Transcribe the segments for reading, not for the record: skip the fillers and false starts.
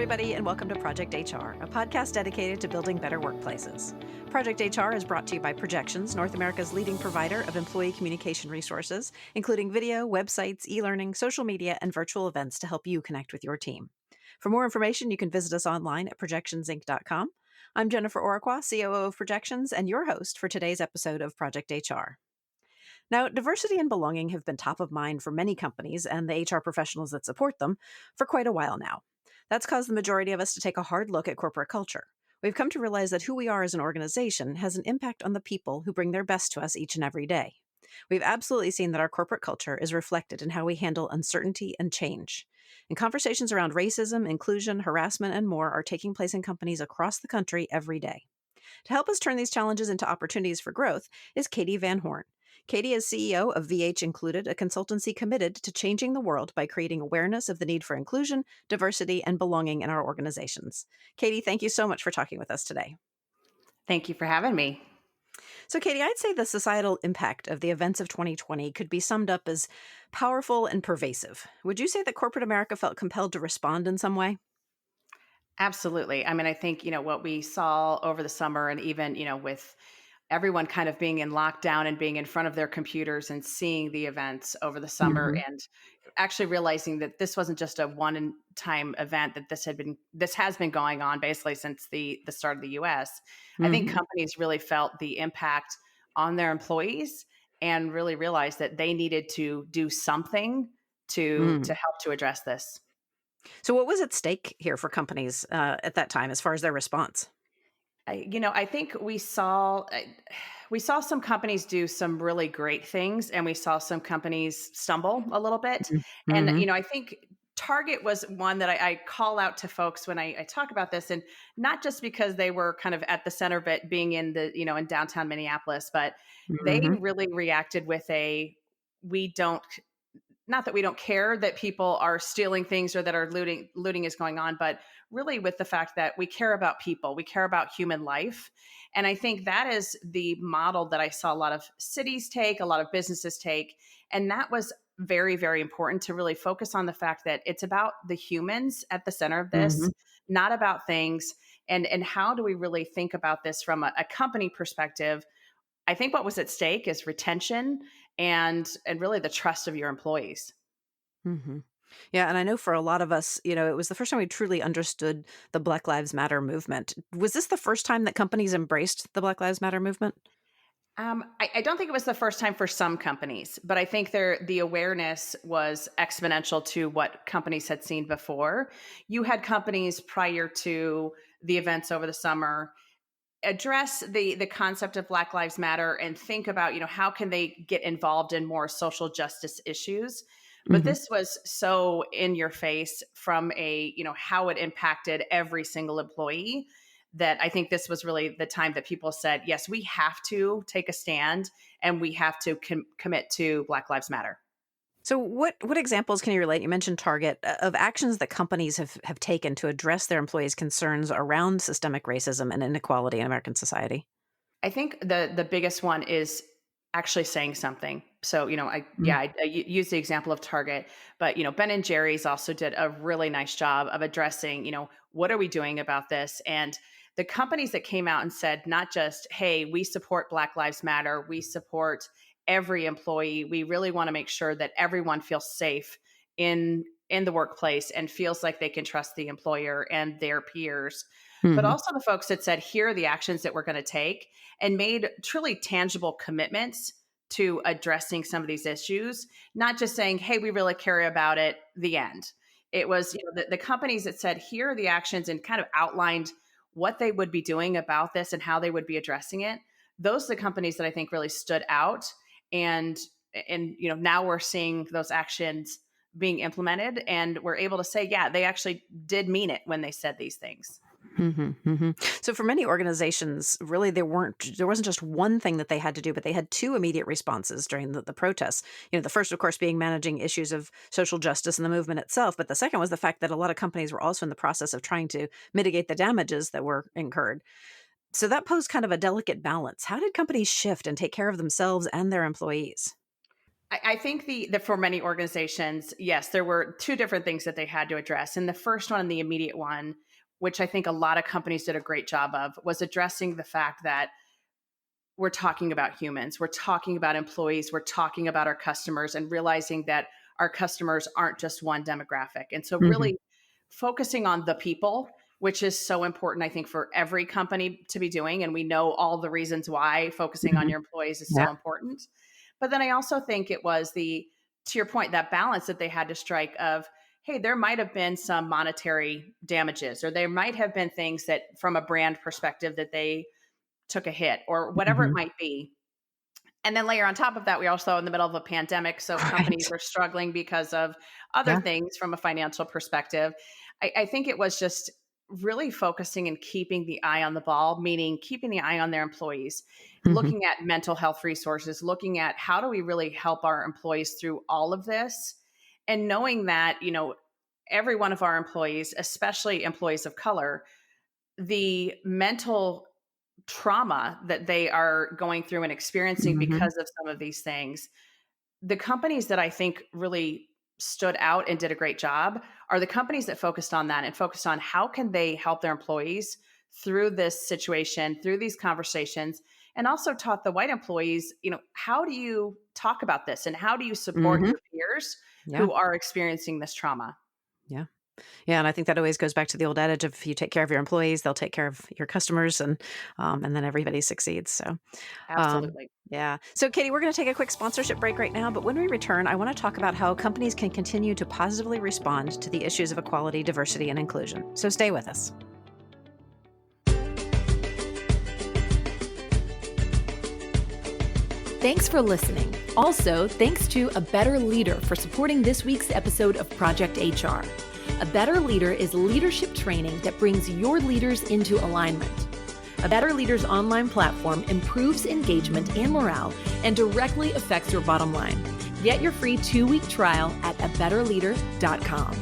everybody, and welcome to Project HR, a podcast dedicated to building better workplaces. Project HR is brought to you by Projections, North America's leading provider of employee communication resources, including video, websites, e-learning, social media, and virtual events to help you connect with your team. For more information, you can visit us online at projectionsinc.com. I'm Jennifer Oraquah, COO of Projections, and your host for today's episode of Project HR. Now, diversity and belonging have been top of mind for many companies and the HR professionals that support them for quite a while now. That's caused the majority of us to take a hard look at corporate culture. We've come to realize that who we are as an organization has an impact on the people who bring their best to us each and every day. We've absolutely seen that our corporate culture is reflected in how we handle uncertainty and change. And conversations around racism, inclusion, harassment, and more are taking place in companies across the country every day. To help us turn these challenges into opportunities for growth is Katie Van Horn. Katie is CEO of VH Includ, a consultancy committed to changing the world by creating awareness of the need for inclusion, diversity, and belonging in our organizations. Katie, thank you so much for talking with us today. Thank you for having me. So, Katie, I'd say the societal impact of the events of 2020 could be summed up as powerful and pervasive. Would you say that corporate America felt compelled to respond in some way? Absolutely. I mean, I think, what we saw over the summer and even, with everyone kind of being in lockdown and being in front of their computers and seeing the events over the summer and actually realizing that this wasn't just a one-time event, that this has been going on basically since the start of the US. I think companies really felt the impact on their employees and really realized that they needed to do something to help to address this. So what was at stake here for companies at that time as far as their response? I think we saw some companies do some really great things, and we saw some companies stumble a little bit. And I think Target was one that I call out to folks when I talk about this, and not just because they were kind of at the center of it, being in in downtown Minneapolis, but they really reacted with we don't. Not that we don't care that people are stealing things or that are looting is going on, but really with the fact that we care about people, we care about human life. And I think that is the model that I saw a lot of cities take, a lot of businesses take. And that was very, very important to really focus on the fact that it's about the humans at the center of this, not about things. And how do we really think about this from a company perspective? I think what was at stake is retention and really the trust of your employees. Yeah, and I know for a lot of us, it was the first time we truly understood the Black Lives Matter movement. Was this the first time that companies embraced the Black Lives Matter movement? I don't think it was the first time for some companies, but I think the awareness was exponential to what companies had seen before. You had companies prior to the events over the summer address the concept of Black Lives Matter and think about, how can they get involved in more social justice issues. But this was so in your face from how it impacted every single employee that I think this was really the time that people said, yes, we have to take a stand and we have to commit to Black Lives Matter. So what examples can you relate? You mentioned Target of actions that companies have taken to address their employees' concerns around systemic racism and inequality in American society. I think the biggest one is actually saying something. So, I use the example of Target, but, Ben and Jerry's also did a really nice job of addressing, what are we doing about this? And the companies that came out and said, not just, hey, we support Black Lives Matter, we support every employee. We really want to make sure that everyone feels safe in the workplace and feels like they can trust the employer and their peers. But also the folks that said, here are the actions that we're going to take, and made truly tangible commitments to addressing some of these issues, not just saying, hey, we really care about it, the end. It was the companies that said, here are the actions, and kind of outlined what they would be doing about this and how they would be addressing it. Those are the companies that I think really stood out. And now we're seeing those actions being implemented, and we're able to say, yeah, they actually did mean it when they said these things. So for many organizations, really, there wasn't just one thing that they had to do, but they had two immediate responses during the protests. The first, of course, being managing issues of social justice and the movement itself. But the second was the fact that a lot of companies were also in the process of trying to mitigate the damages that were incurred. So that posed kind of a delicate balance. How did companies shift and take care of themselves and their employees? I think the for many organizations, yes, there were two different things that they had to address. And the first one and the immediate one, which I think a lot of companies did a great job of, was addressing the fact that we're talking about humans, we're talking about employees, we're talking about our customers, and realizing that our customers aren't just one demographic. And so, Hmm. really focusing on the people, which is so important, I think, for every company to be doing. And we know all the reasons why focusing on Hmm. your employees is Yeah. so important. But then I also think it was to your point, that balance that they had to strike of, hey, there might have been some monetary damages, or there might have been things that from a brand perspective that they took a hit, or whatever it Hmm. might be. And then layer on top of that, we're also in the middle of a pandemic. So companies Right. are struggling because of other Yeah. things from a financial perspective. I think it was just really focusing and keeping the eye on the ball, meaning keeping the eye on their employees, Hmm. looking at mental health resources, looking at how do we really help our employees through all of this. And knowing that, every one of our employees, especially employees of color, the mental trauma that they are going through and experiencing Hmm. because of some of these things. The companies that I think really stood out and did a great job are the companies that focused on that and focused on how can they help their employees through this situation, through these conversations, and also taught the white employees, how do you talk about this and how do you support Hmm. your peers Yeah. who are experiencing this trauma? Yeah. Yeah, and I think that always goes back to the old adage of if you take care of your employees, they'll take care of your customers, and then everybody succeeds. So, Absolutely. yeah. So, Katie, we're going to take a quick sponsorship break right now, but when we return, I want to talk about how companies can continue to positively respond to the issues of equality, diversity, and inclusion. So, stay with us. Thanks for listening. Also, thanks to A Better Leader for supporting this week's episode of Project HR. A Better Leader is leadership training that brings your leaders into alignment. A Better Leader's online platform improves engagement and morale and directly affects your bottom line. Get your free 2-week trial at abetterleader.com.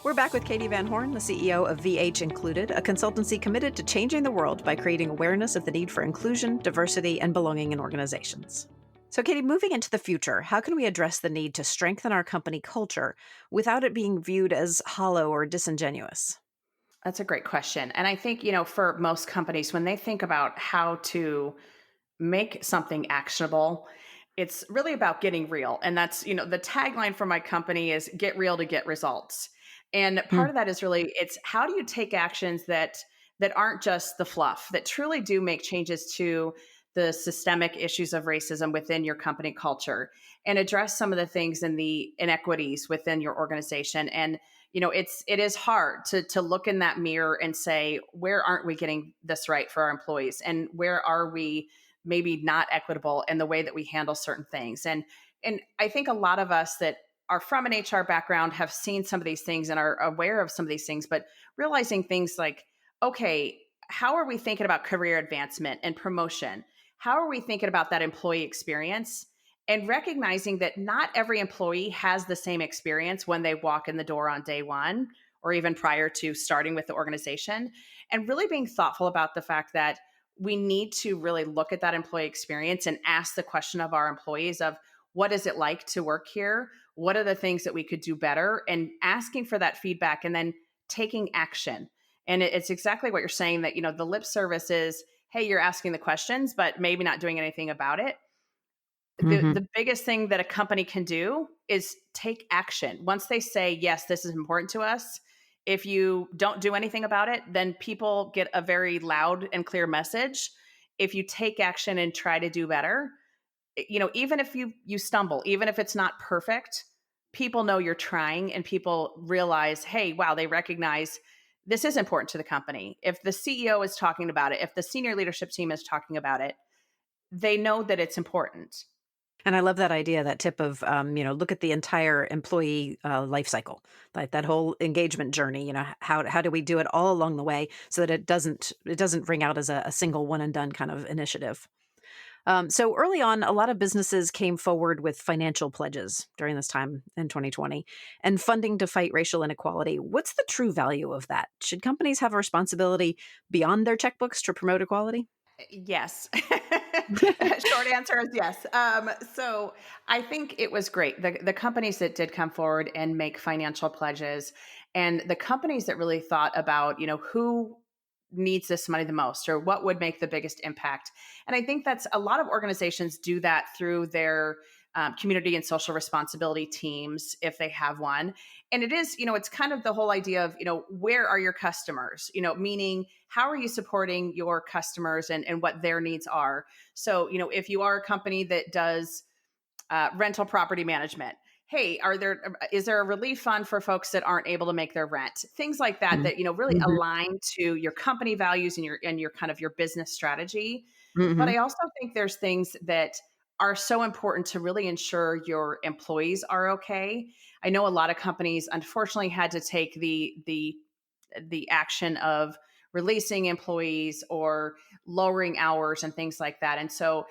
We're back with Katie Van Horn, the CEO of VH Included, a consultancy committed to changing the world by creating awareness of the need for inclusion, diversity, and belonging in organizations. So, Katie, moving into the future, how can we address the need to strengthen our company culture without it being viewed as hollow or disingenuous? That's a great question. And I think, for most companies, when they think about how to make something actionable, it's really about getting real. And that's, the tagline for my company is get real to get results. And part Hmm. of that is really it's how do you take actions that aren't just the fluff, that truly do make changes to the systemic issues of racism within your company culture and address some of the things and the inequities within your organization. And it is hard to look in that mirror and say, where aren't we getting this right for our employees, and where are we maybe not equitable in the way that we handle certain things. And I think a lot of us that are from an HR background have seen some of these things and are aware of some of these things, but realizing things like, okay, how are we thinking about career advancement and promotion? How are we thinking about that employee experience? And recognizing that not every employee has the same experience when they walk in the door on day one or even prior to starting with the organization. And really being thoughtful about the fact that we need to really look at that employee experience and ask the question of our employees of what is it like to work here? What are the things that we could do better? And asking for that feedback and then taking action. And it's exactly what you're saying that, the lip service is, hey, you're asking the questions, but maybe not doing anything about it. The Hmm. the biggest thing that a company can do is take action. Once they say, yes, this is important to us, if you don't do anything about it, then people get a very loud and clear message. If you take action and try to do better, even if you stumble, even if it's not perfect, people know you're trying and people realize, hey, wow, they recognize this is important to the company. If the CEO is talking about it, if the senior leadership team is talking about it, they know that it's important. And I love that idea, that tip of, look at the entire employee life cycle, like that whole engagement journey. How do we do it all along the way so that it doesn't ring out as a single one and done kind of initiative. So early on, a lot of businesses came forward with financial pledges during this time in 2020 and funding to fight racial inequality. What's the true value of that? Should companies have a responsibility beyond their checkbooks to promote equality? Yes. Short answer is yes. So I think it was great. The companies that did come forward and make financial pledges, and the companies that really thought about, who needs this money the most or what would make the biggest impact. And I think that's a lot of organizations do that through their community and social responsibility teams if they have one. And it is, it's kind of the whole idea of, where are your customers, meaning how are you supporting your customers and what their needs are. So, if you are a company that does rental property management, hey, is there a relief fund for folks that aren't able to make their rent? Things like that, that, really Mm-hmm. align to your company values and your kind of your business strategy. But Mm-hmm. I also think there's things that are so important to really ensure your employees are okay. I know a lot of companies unfortunately had to take the action of releasing employees or lowering hours and things like that. And so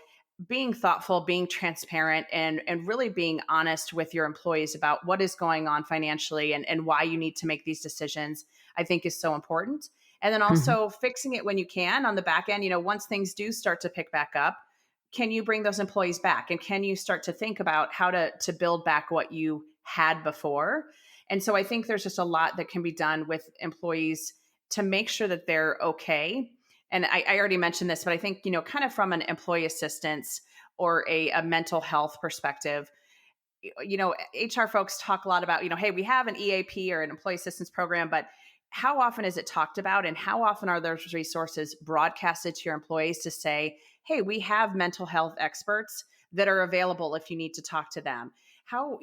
being thoughtful, being transparent, and really being honest with your employees about what is going on financially and why you need to make these decisions, I think is so important. And then Mm-hmm. also fixing it when you can on the back end, once things do start to pick back up, can you bring those employees back? And can you start to think about how to build back what you had before? And so I think there's just a lot that can be done with employees to make sure that they're okay. And I already mentioned this, but I think, kind of from an employee assistance or a mental health perspective, HR folks talk a lot about, hey, we have an EAP or an employee assistance program, but how often is it talked about and how often are those resources broadcasted to your employees to say, hey, we have mental health experts that are available if you need to talk to them? How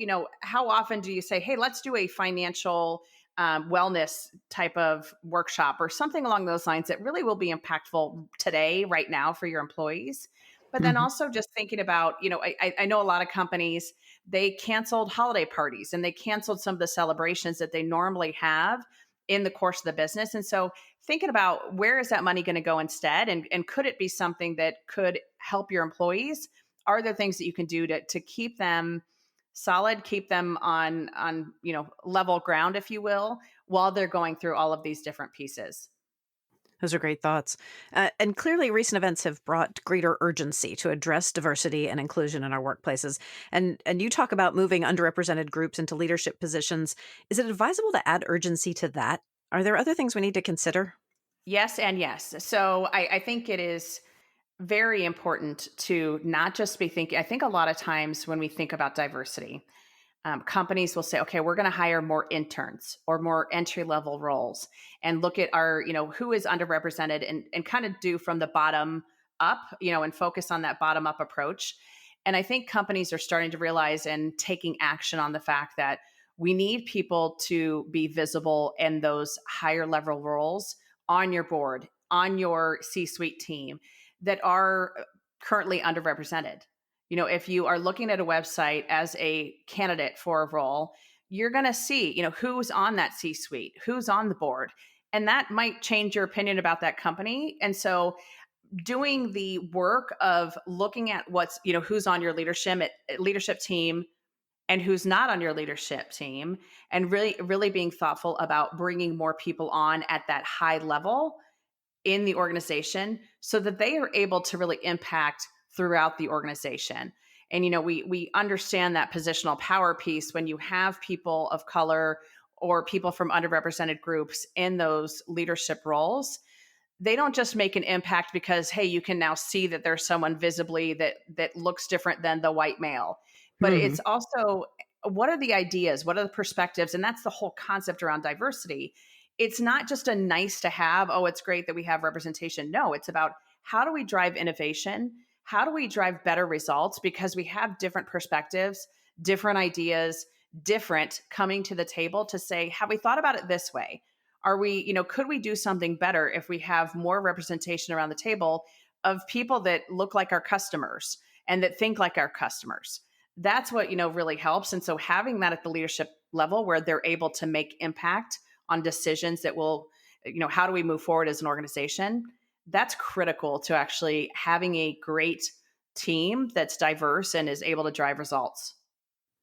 often do you say, hey, let's do a financial wellness type of workshop or something along those lines that really will be impactful today, right now for your employees? But then Mm-hmm. also just thinking about, I know a lot of companies, they canceled holiday parties and they canceled some of the celebrations that they normally have in the course of the business. And so thinking about where is that money going to go instead? And could it be something that could help your employees? Are there things that you can do to keep them solid, keep them on, level ground, if you will, while they're going through all of these different pieces? Those are great thoughts. And clearly, recent events have brought greater urgency to address diversity and inclusion in our workplaces. And you talk about moving underrepresented groups into leadership positions. Is it advisable to add urgency to that? Are there other things we need to consider? Yes, and yes. So I think it is very important to not just be thinking. I think a lot of times when we think about diversity, companies will say, okay, we're going to hire more interns or more entry level roles and look at our, who is underrepresented and kind of do from the bottom up, and focus on that bottom up approach. And I think companies are starting to realize and taking action on the fact that we need people to be visible in those higher level roles on your board, on your C suite team that are currently underrepresented. If you are looking at a website as a candidate for a role, you're going to see, who's on that C suite, who's on the board. And that might change your opinion about that company. And so doing the work of looking at who's on your leadership team and who's not on your leadership team, and really, really being thoughtful about bringing more people on at that high level in the organization so that they are able to really impact throughout the organization. And we understand that positional power piece when you have people of color or people from underrepresented groups in those leadership roles. They don't just make an impact because, hey, you can now see that there's someone visibly that looks different than the white male. But Hmm. it's also, what are the ideas, what are the perspectives? And that's the whole concept around diversity. It's not just a nice to have, oh, it's great that we have representation. No, it's about how do we drive innovation? How do we drive better results? Because we have different perspectives, different ideas, different coming to the table to say, have we thought about it this way? Are we, could we do something better if we have more representation around the table of people that look like our customers and that think like our customers? That's what, really helps. And so having that at the leadership level where they're able to make impact on decisions that will, how do we move forward as an organization? That's critical to actually having a great team that's diverse and is able to drive results.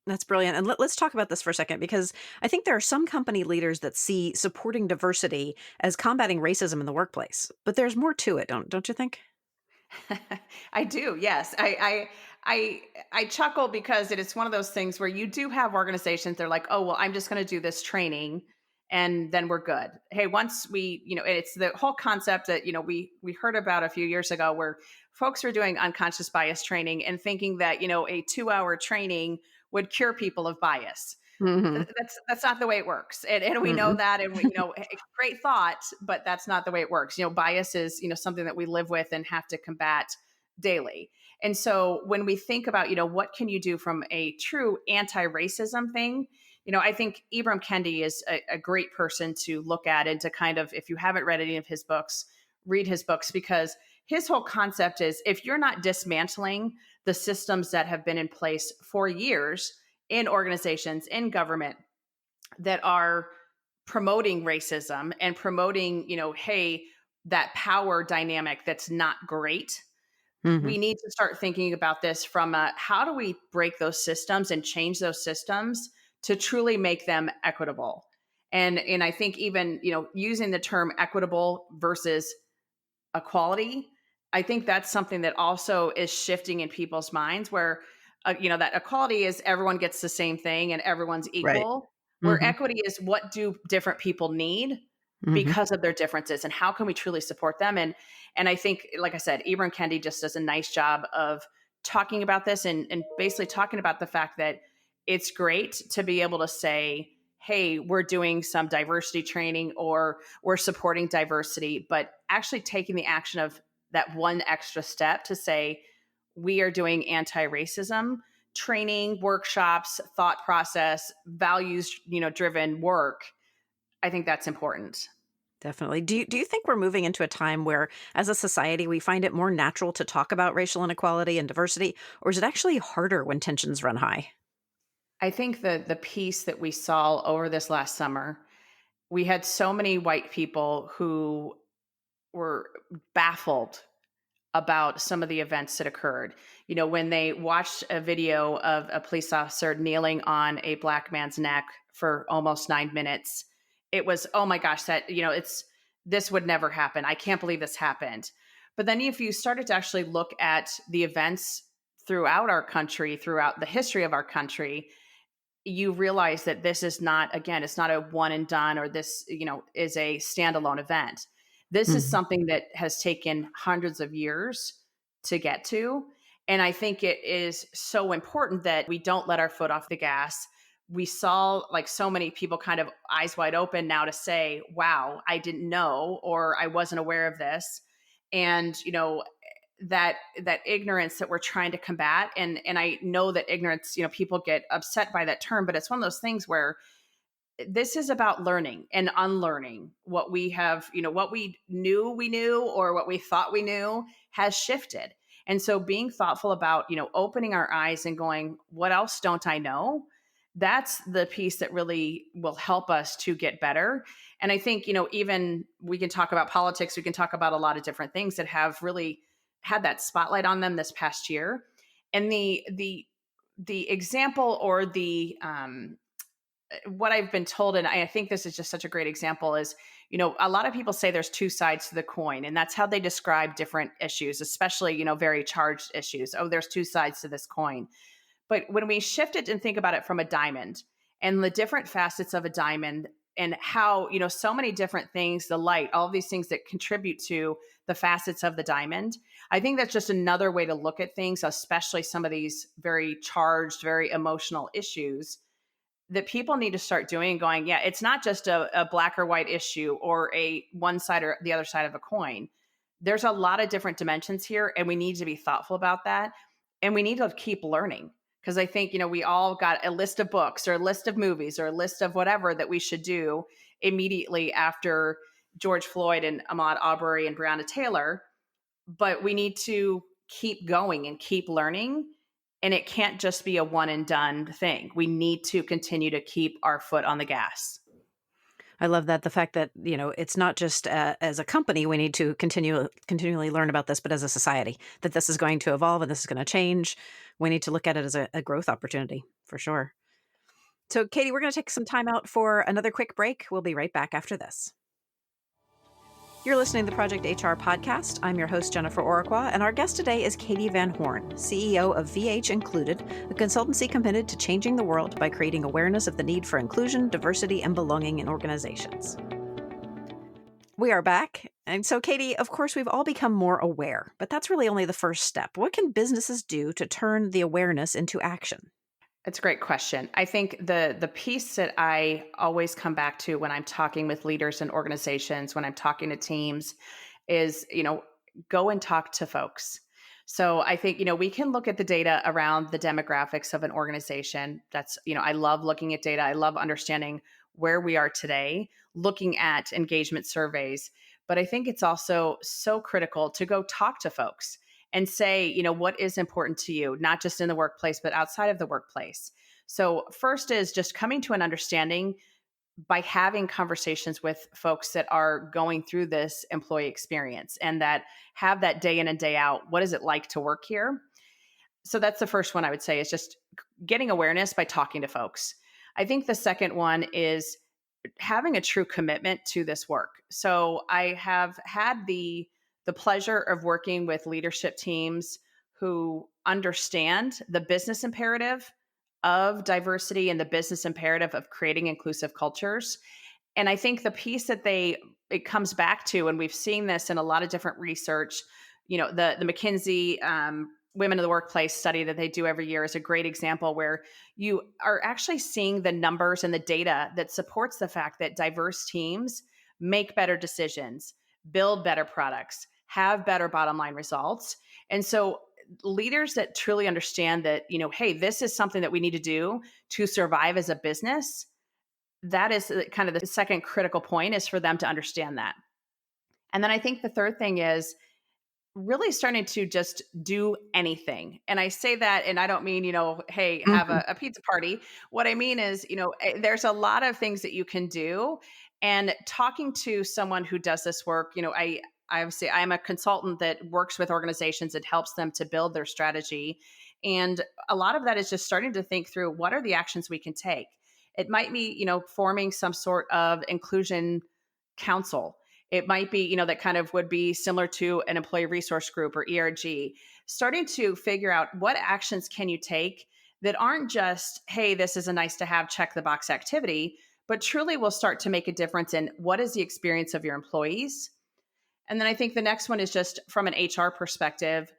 That's brilliant. And let's talk about this for a second, because I think there are some company leaders that see supporting diversity as combating racism in the workplace. But there's more to it, don't you think? I do. Yes. I chuckle because it is one of those things where you do have organizations, they're like, "Oh, well, I'm just going to do this training and then we're good." Hey, once we, it's the whole concept that, we heard about a few years ago where folks were doing unconscious bias training and thinking that, a 2-hour training would cure people of bias. Hmm. That's not the way it works. And we know Mm-mm. that, and great thought, but that's not the way it works. Bias is, something that we live with and have to combat daily. And so when we think about, what can you do from a true anti-racism thing, I think Ibram Kendi is a great person to look at and to kind of, if you haven't read any of his books, read his books, because his whole concept is if you're not dismantling the systems that have been in place for years in organizations, in government, that are promoting racism and promoting, hey, that power dynamic that's not great. Hmm. We need to start thinking about this from how do we break those systems and change those systems to truly make them equitable. And I think even, using the term equitable versus equality, I think that's something that also is shifting in people's minds where, that equality is everyone gets the same thing and everyone's Right. equal, where Hmm. equity is what do different people need Hmm. because of their differences and how can we truly support them. And I think, like I said, Ibram Kendi just does a nice job of talking about this and basically talking about the fact that it's great to be able to say, hey, we're doing some diversity training or we're supporting diversity, but actually taking the action of that one extra step to say, we are doing anti-racism training, workshops, thought process, values, driven work. I think that's important. Definitely. Do you think we're moving into a time where, as a society, we find it more natural to talk about racial inequality and diversity, or is it actually harder when tensions run high? I think the piece that we saw over this last summer, we had so many white people who were baffled about some of the events that occurred. When they watched a video of a police officer kneeling on a black man's neck for almost 9 minutes, it was, oh my gosh, this would never happen. I can't believe this happened. But then if you started to actually look at the events throughout our country, throughout the history of our country, you realize that this is not, again, it's not a one and done, or this, is a standalone event. This is Mhm. something that has taken hundreds of years to get to. And I think it is so important that we don't let our foot off the gas. We saw like so many people kind of eyes wide open now to say, wow, I didn't know, or I wasn't aware of this. And, that ignorance that we're trying to combat, and I know that ignorance, people get upset by that term, but it's one of those things where this is about learning and unlearning what we have, what we knew or what we thought we knew has shifted. And so being thoughtful about, opening our eyes and going, what else don't I know? That's the piece that really will help us to get better. And I think, even we can talk about politics, we can talk about a lot of different things that have really had that spotlight on them this past year. And the example, or the what I've been told, and I think this is just such a great example, is, a lot of people say there's two sides to the coin, and that's how they describe different issues, especially, very charged issues. Oh, there's two sides to this coin. But when we shift it and think about it from a diamond and the different facets of a diamond, and how, so many different things, the light, all of these things that contribute to the facets of the diamond, I think that's just another way to look at things, especially some of these very charged, very emotional issues that people need to start doing, going, yeah, it's not just a black or white issue or a one side or the other side of a coin. There's a lot of different dimensions here, and we need to be thoughtful about that. And we need to keep learning, because I think, we all got a list of books or a list of movies or a list of whatever that we should do immediately after George Floyd and Ahmaud Arbery and Breonna Taylor. But we need to keep going and keep learning. And it can't just be a one and done thing. We need to continue to keep our foot on the gas. I love that, the fact that, it's not just as a company we need to continually learn about this, but as a society, that this is going to evolve and this is going to change. We need to look at it as a growth opportunity for sure. So, Katie, we're going to take some time out for another quick break. We'll be right back after this. You're listening to the Project HR podcast. I'm your host, Jennifer Oraqua, and our guest today is Katie Van Horn, CEO of VH Included, a consultancy committed to changing the world by creating awareness of the need for inclusion, diversity, and belonging in organizations. We are back. And so, Katie, of course, we've all become more aware, but that's really only the first step. What can businesses do to turn the awareness into action? It's a great question. I think the piece that I always come back to when I'm talking with leaders and organizations, when I'm talking to teams, is, go and talk to folks. So I think, we can look at the data around the demographics of an organization. That's, I love looking at data. I love understanding where we are today, looking at engagement surveys. But I think it's also so critical to go talk to folks and say, what is important to you, not just in the workplace, but outside of the workplace. So first is just coming to an understanding by having conversations with folks that are going through this employee experience and that have that day in and day out. What is it like to work here? So that's the first one I would say, is just getting awareness by talking to folks. I think the second one is having a true commitment to this work. So I have had the pleasure of working with leadership teams who understand the business imperative of diversity and the business imperative of creating inclusive cultures. And I think the piece that it comes back to, and we've seen this in a lot of different research, the McKinsey Women in the Workplace study that they do every year is a great example where you are actually seeing the numbers and the data that supports the fact that diverse teams make better decisions, build better products, have better bottom line results. And so leaders that truly understand that, hey, this is something that we need to do to survive as a business, that is kind of the second critical point, is for them to understand that. And then I think the third thing is really starting to just do anything. And I say that, and I don't mean, hey, have a pizza party. What I mean is, there's a lot of things that you can do. And talking to someone who does this work, I obviously I'm a consultant that works with organizations and helps them to build their strategy. And a lot of that is just starting to think through, what are the actions we can take? It might be, forming some sort of inclusion council. It might be, that kind of would be similar to an employee resource group or ERG, starting to figure out what actions can you take that aren't just, hey, this is a nice to have, check the box activity, but truly will start to make a difference in what is the experience of your employees. And then I think the next one is just from an HR perspective,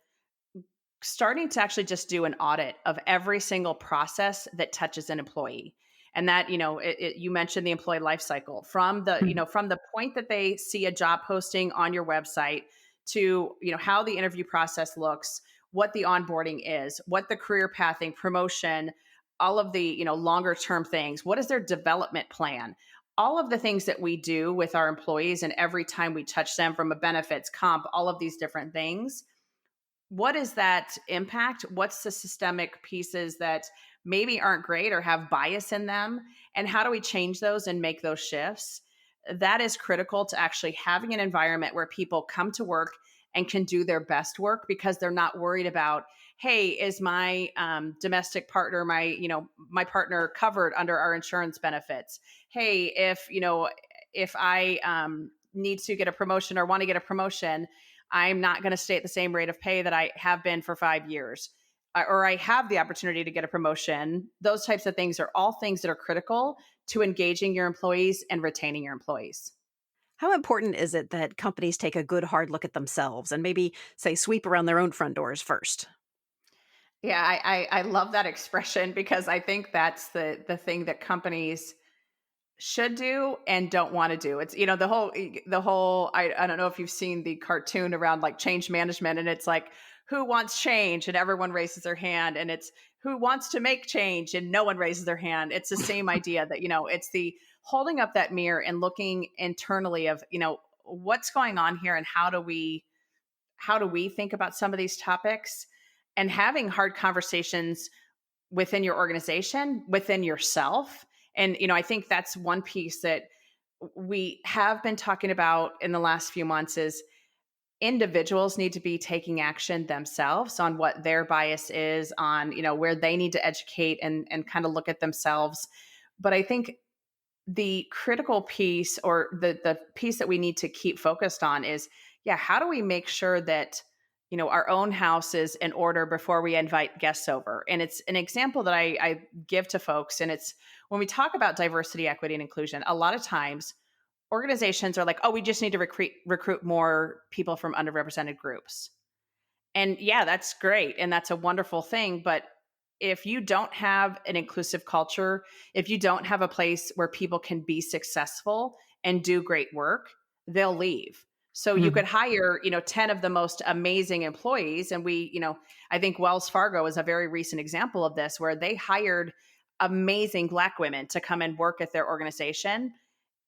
starting to actually just do an audit of every single process that touches an employee. And that, you mentioned the employee life cycle from the, from the point that they see a job posting on your website to, how the interview process looks, what the onboarding is, what the career pathing, promotion, all of the, longer term things. What is their development plan? All of the things that we do with our employees, and every time we touch them, from a benefits, comp, all of these different things. What is that impact? What's the systemic pieces that maybe aren't great or have bias in them? And how do we change those and make those shifts? That is critical to actually having an environment where people come to work and can do their best work, because they're not worried about, hey, is my domestic partner, my partner, covered under our insurance benefits? Hey, if I need to get a promotion or want to get a promotion, I'm not going to stay at the same rate of pay that I have been for 5 years, or I have the opportunity to get a promotion. Those types of things are all things that are critical to engaging your employees and retaining your employees. How important is it that companies take a good hard look at themselves and maybe, say, sweep around their own front doors first? Yeah, I love that expression, because I think that's the thing that companies should do and don't want to do. It's, the whole, I don't know if you've seen the cartoon around like change management, and it's like, who wants change? And everyone raises their hand, and it's who wants to make change, and no one raises their hand. It's the same idea that, it's the holding up that mirror and looking internally of, what's going on here, and how do we think about some of these topics, and having hard conversations within your organization, within yourself. And, I think that's one piece that we have been talking about in the last few months, is individuals need to be taking action themselves on what their bias is, on, where they need to educate and kind of look at themselves. But I think the critical piece, or the piece that we need to keep focused on is, yeah, how do we make sure that, our own house is in order before we invite guests over? And it's an example that I give to folks. And it's when we talk about diversity, equity, and inclusion, a lot of times organizations are like, oh, we just need to recruit more people from underrepresented groups. And yeah, that's great. And that's a wonderful thing. But if you don't have an inclusive culture, if you don't have a place where people can be successful and do great work, they'll leave. So you Mhm. could hire, 10 of the most amazing employees. And I think Wells Fargo is a very recent example of this, where they hired amazing Black women to come and work at their organization.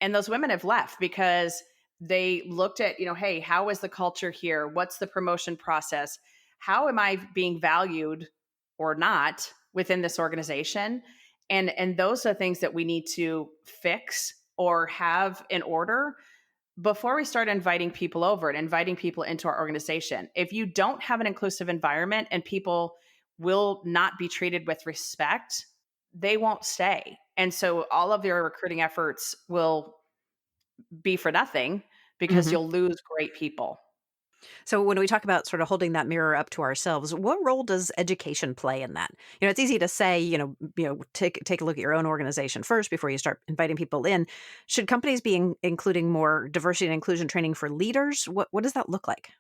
And those women have left because they looked at, hey, how is the culture here? What's the promotion process? How am I being valued or not within this organization? And those are things that we need to fix or have in order before we start inviting people over and inviting people into our organization. If you don't have an inclusive environment and people will not be treated with respect, they won't stay. And so all of your recruiting efforts will be for nothing because Mhm. you'll lose great people. So when we talk about sort of holding that mirror up to ourselves, what role does education play in that? It's easy to say, take a look at your own organization first before you start inviting people in. Should companies be including more diversity and inclusion training for leaders? What does that look like?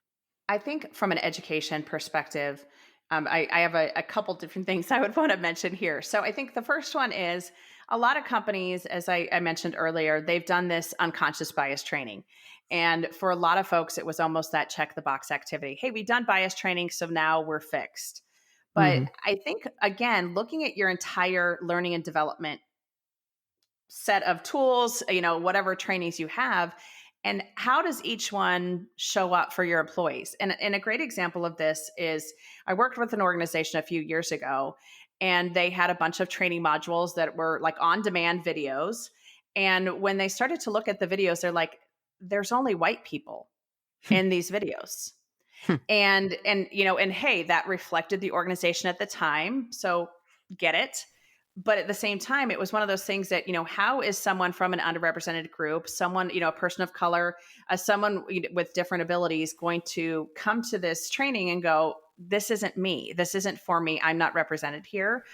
I think from an education perspective, I have a couple different things I would want to mention here. So I think the first one is a lot of companies, as I mentioned earlier, they've done this unconscious bias training. And for a lot of folks, it was almost that check the box activity. Hey, we've done bias training, so now we're fixed. But Mhm. I think, again, looking at your entire learning and development set of tools, whatever trainings you have, and how does each one show up for your employees? And a great example of this is I worked with an organization a few years ago, and they had a bunch of training modules that were like on demand videos. And when they started to look at the videos, they're like, there's only white people in these videos. Hmm. And hey, that reflected the organization at the time, so get it. But at the same time, it was one of those things that, how is someone from an underrepresented group, someone, a person of color, someone with different abilities going to come to this training and go, this isn't me, this isn't for me, I'm not represented here.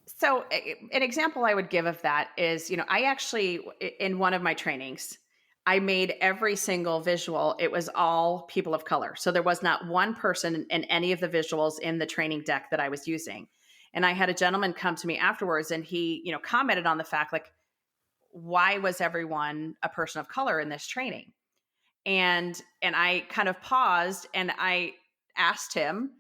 So an example I would give of that is, I actually, in one of my trainings, I made every single visual, it was all people of color. So there was not one person in any of the visuals in the training deck that I was using. And I had a gentleman come to me afterwards, and he, commented on the fact, like, why was everyone a person of color in this training? And I kind of paused and I asked him,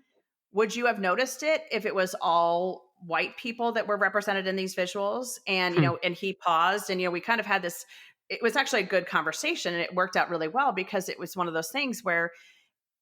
would you have noticed it if it was all white people that were represented in these visuals? And, Hmm. and he paused, and, we kind of had this, it was actually a good conversation, and it worked out really well because it was one of those things where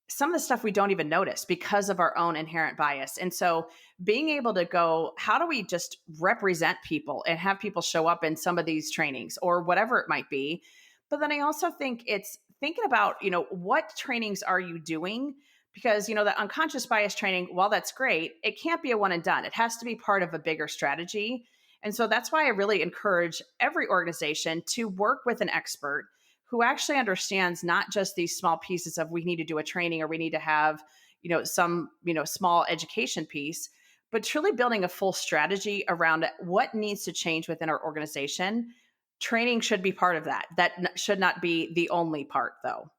some of the stuff we don't even notice because of our own inherent bias. And so being able to go, how do we just represent people and have people show up in some of these trainings or whatever it might be? But then I also think it's thinking about, what trainings are you doing? Because, the unconscious bias training, while that's great, it can't be a one and done. It has to be part of a bigger strategy. And so that's why I really encourage every organization to work with an expert who actually understands not just these small pieces of we need to do a training or we need to have, some, small education piece, but truly building a full strategy around what needs to change within our organization. Training should be part of that. Should not be the only part, though.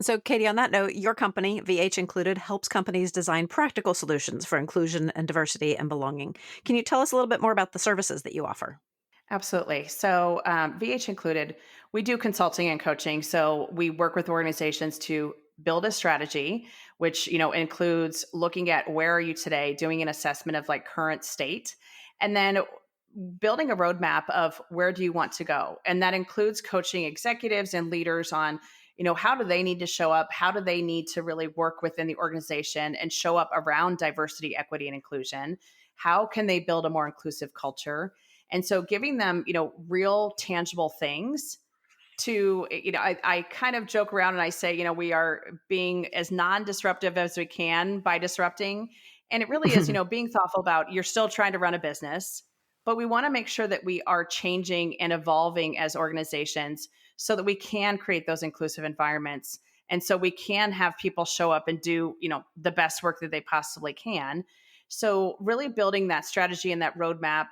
So, Katie, on that note, your company, VH Included, helps companies design practical solutions for inclusion and diversity and belonging. Can you tell us a little bit more about the services that you offer? Absolutely. So, VH Included, we do consulting and coaching. So, we work with organizations to build a strategy, which includes looking at where are you today, doing an assessment of like current state, and then building a roadmap of where do you want to go, and that includes coaching executives and leaders on how do they need to show up, how do they need to really work within the organization and show up around diversity, equity, and inclusion. How can they build a more inclusive culture? And so giving them, real tangible things to, I kind of joke around and I say, we are being as non-disruptive as we can by disrupting. And it really is, being thoughtful about you're still trying to run a business, but we want to make sure that we are changing and evolving as organizations so that we can create those inclusive environments. And so we can have people show up and do, the best work that they possibly can. So really building that strategy and that roadmap,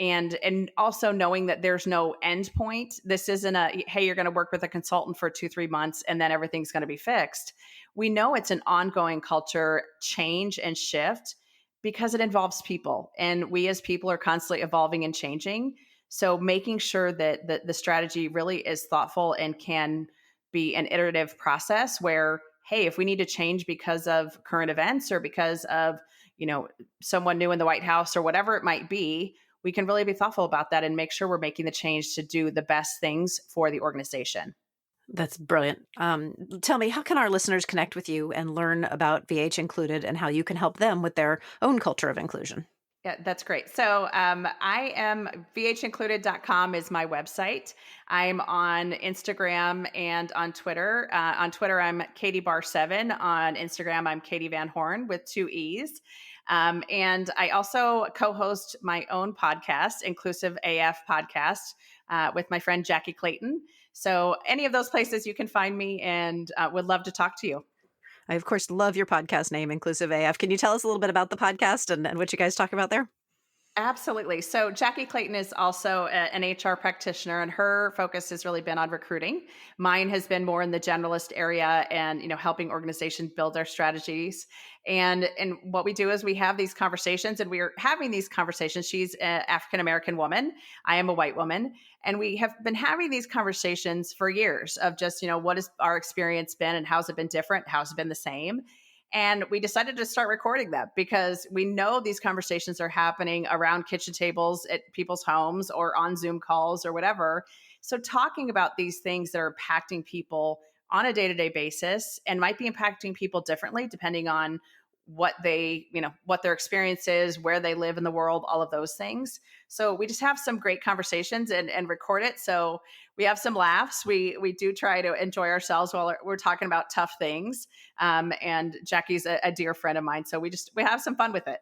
and also knowing that there's no end point. This isn't hey, you're going to work with a consultant for 2-3 months and then everything's going to be fixed. We know it's an ongoing culture change and shift because it involves people, and we as people are constantly evolving and changing. So making sure that the strategy really is thoughtful and can be an iterative process where, hey, if we need to change because of current events or because of, someone new in the White House or whatever it might be, we can really be thoughtful about that and make sure we're making the change to do the best things for the organization. That's brilliant. Tell me, how can our listeners connect with you and learn about VH Included and how you can help them with their own culture of inclusion? Yeah, that's great. So I am vhincluded.com is my website. I'm on Instagram and on Twitter. On Twitter, I'm Katie Bar7. On Instagram, I'm Katie Van Horn with 2 E's. And I also co-host my own podcast, Inclusive AF Podcast, with my friend Jackie Clayton. So any of those places you can find me, and would love to talk to you. I, of course, love your podcast name, Inclusive AF. Can you tell us a little bit about the podcast and what you guys talk about there? Absolutely. So Jackie Clayton is also an HR practitioner, and her focus has really been on recruiting. Mine has been more in the generalist area and, helping organizations build their strategies. And what we do is we have these conversations, and we are having these conversations. She's an African-American woman. I am a white woman. And we have been having these conversations for years of just, what has our experience been and how's it been different? How's it been the same? And we decided to start recording them because we know these conversations are happening around kitchen tables at people's homes or on Zoom calls or whatever. So talking about these things that are impacting people on a day-to-day basis and might be impacting people differently depending on what what their experience is, where they live in the world, all of those things. So we just have some great conversations and record it. So we have some laughs. We do try to enjoy ourselves while we're talking about tough things. And Jackie's a dear friend of mine. So we have some fun with it.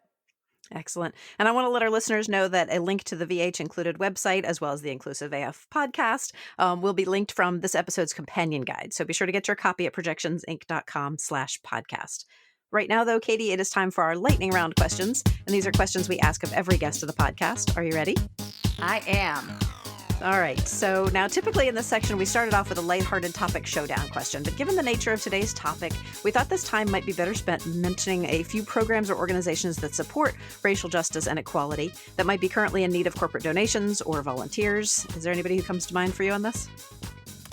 Excellent. And I want to let our listeners know that a link to the VH Included website, as well as the Inclusive AF podcast, will be linked from this episode's companion guide. So be sure to get your copy at projectionsinc.com/podcast. Right now, though, Katie, it is time for our lightning round questions. And these are questions we ask of every guest of the podcast. Are you ready? I am. All right. So now typically in this section, we started off with a lighthearted topic showdown question. But given the nature of today's topic, we thought this time might be better spent mentioning a few programs or organizations that support racial justice and equality that might be currently in need of corporate donations or volunteers. Is there anybody who comes to mind for you on this?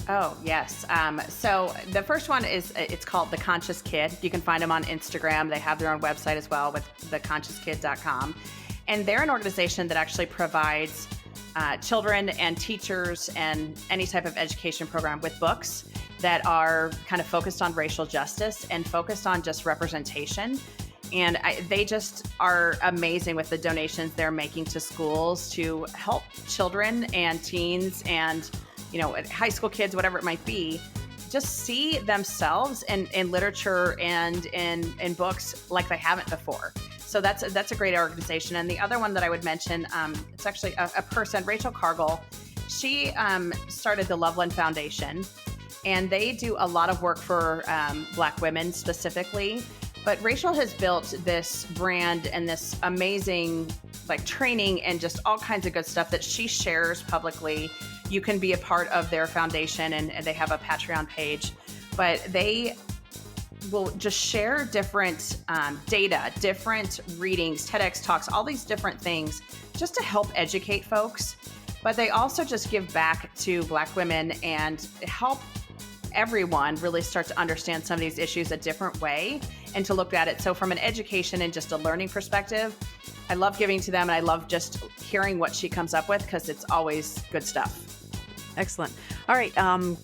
Oh, yes. So the first one it's called The Conscious Kid. You can find them on Instagram. They have their own website as well with theconsciouskid.com. And they're an organization that actually provides children and teachers and any type of education program with books that are kind of focused on racial justice and focused on just representation. And they just are amazing with the donations they're making to schools to help children and teens and high school kids, whatever it might be, just see themselves in literature and in books like they haven't before. So that's a great organization. And the other one that I would mention, it's actually a person, Rachel Cargill. She started the Loveland Foundation, and they do a lot of work for Black women specifically. But Rachel has built this brand and this amazing training and just all kinds of good stuff that she shares publicly. You can be a part of their foundation, and they have a Patreon page, but they will just share different data, different readings, TEDx talks, all these different things just to help educate folks. But they also just give back to Black women and help everyone really start to understand some of these issues a different way and to look at it. So from an education and just a learning perspective, I love giving to them, and I love just hearing what she comes up with because it's always good stuff. Excellent. All right.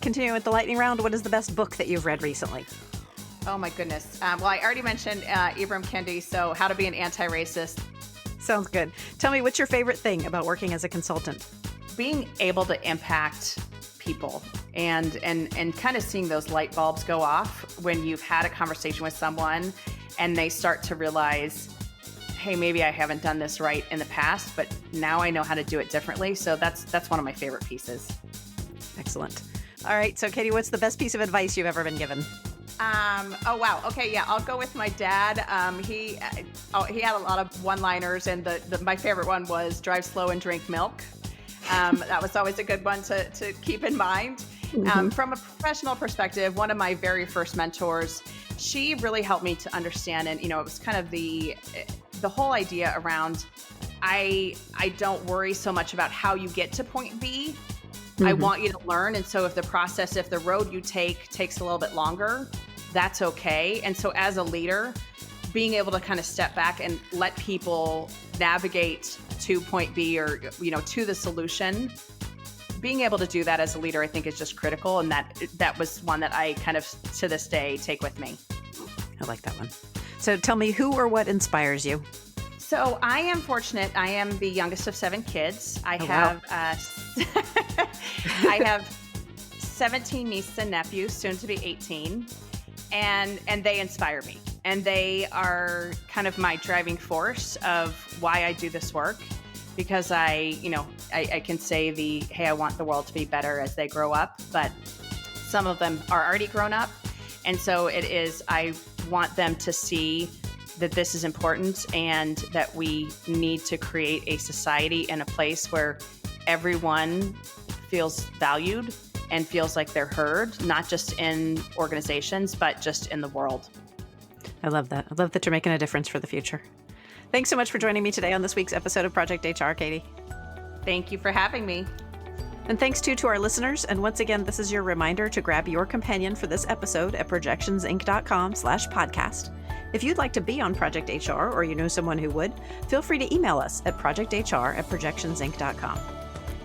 Continuing with the lightning round, what is the best book that you've read recently? Oh, my goodness. Well, I already mentioned Ibram Kendi, so How to Be an Anti-Racist. Sounds good. Tell me, what's your favorite thing about working as a consultant? Being able to impact people and kind of seeing those light bulbs go off when you've had a conversation with someone and they start to realize, hey, maybe I haven't done this right in the past, but now I know how to do it differently. So that's one of my favorite pieces. Excellent. All right. So Katie, what's the best piece of advice you've ever been given? Oh, wow. Okay. Yeah. I'll go with my dad. He had a lot of one-liners, and my favorite one was drive slow and drink milk. That was always a good one to keep in mind. From a professional perspective, one of my very first mentors, she really helped me to understand, and, it was kind of the whole idea around, I don't worry so much about how you get to point B. I want you to learn. And so if the road you take takes a little bit longer, that's okay. And so as a leader, being able to kind of step back and let people navigate to point B, or, to the solution, being able to do that as a leader, I think, is just critical. And that was one that I kind of, to this day, take with me. I like that one. So tell me, who or what inspires you? So I am fortunate. I am the youngest of 7 kids. I have 17 nieces and nephews, soon to be 18, and they inspire me. And they are kind of my driving force of why I do this work, because I can say hey, I want the world to be better as they grow up, but some of them are already grown up. And so I want them to see that this is important, and that we need to create a society and a place where everyone feels valued and feels like they're heard, not just in organizations, but just in the world. I love that. I love that you're making a difference for the future. Thanks so much for joining me today on this week's episode of Project HR, Katie. Thank you for having me. And thanks to our listeners. And once again, this is your reminder to grab your companion for this episode at projectionsinc.com/podcast. If you'd like to be on Project HR, or you know someone who would, feel free to email us at projecthr@projectionsinc.com.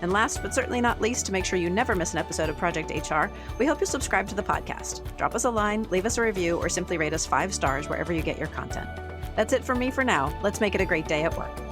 And last but certainly not least, to make sure you never miss an episode of Project HR, we hope you'll subscribe to the podcast. Drop us a line, leave us a review, or simply rate us 5 stars wherever you get your content. That's it from me for now. Let's make it a great day at work.